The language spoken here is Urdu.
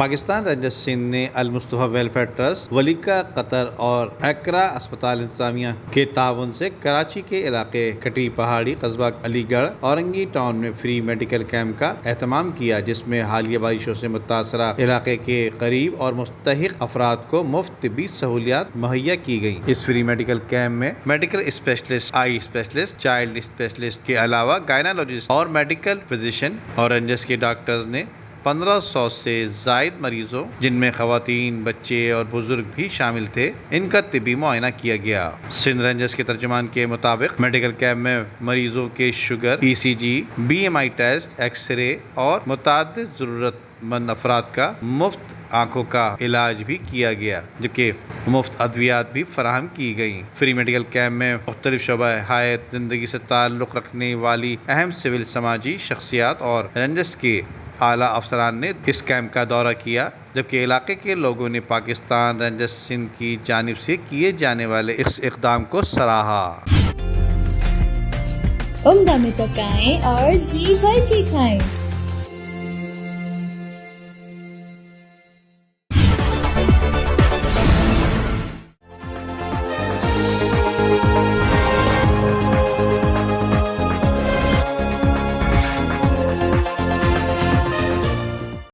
پاکستان رینجرز سندھ نے المصطفیٰ ویلفیئر ٹرسٹ، ولیکا قطر اور ایکرا اسپتال انتظامیہ کے تعاون سے کراچی کے علاقے کٹی پہاڑی، قصبہ علی گڑھ، اورنگی ٹاؤن میں فری میڈیکل کیمپ کا اہتمام کیا، جس میں حالیہ بارشوں سے متاثرہ علاقے کے قریب اور مستحق افراد کو مفت طبی سہولیات مہیا کی گئیں۔ اس فری میڈیکل کیمپ میں میڈیکل اسپیشلسٹ، آئی اسپیشلسٹ، چائلڈ اسپیشلسٹ کے علاوہ گائنالوجسٹ اور میڈیکل فزیشین اور رینجرز کے ڈاکٹرز نے 1500 سے زائد مریضوں، جن میں خواتین، بچے اور بزرگ بھی شامل تھے، ان کا طبی معائنہ کیا گیا۔ سندھ رینجرز کے ترجمان کے مطابق میڈیکل کیمپ میں مریضوں کے شوگر، ای سی جی، بی ایم آئی ٹیسٹ، ایکس رے اور متعدد ضرورت مند افراد کا مفت آنکھوں کا علاج بھی کیا گیا، جبکہ مفت ادویات بھی فراہم کی گئیں۔ فری میڈیکل کیمپ میں مختلف شعبہ حیات زندگی سے تعلق رکھنے والی اہم سول سماجی شخصیات اور رینجرز کے اعلیٰ افسران نے اس کیمپ کا دورہ کیا، جبکہ علاقے کے لوگوں نے پاکستان رینجرز سندھ کی جانب سے کیے جانے والے اس اقدام کو سراہا۔ عمدہ میں پکائیں اور جی بھر کے کھائیں۔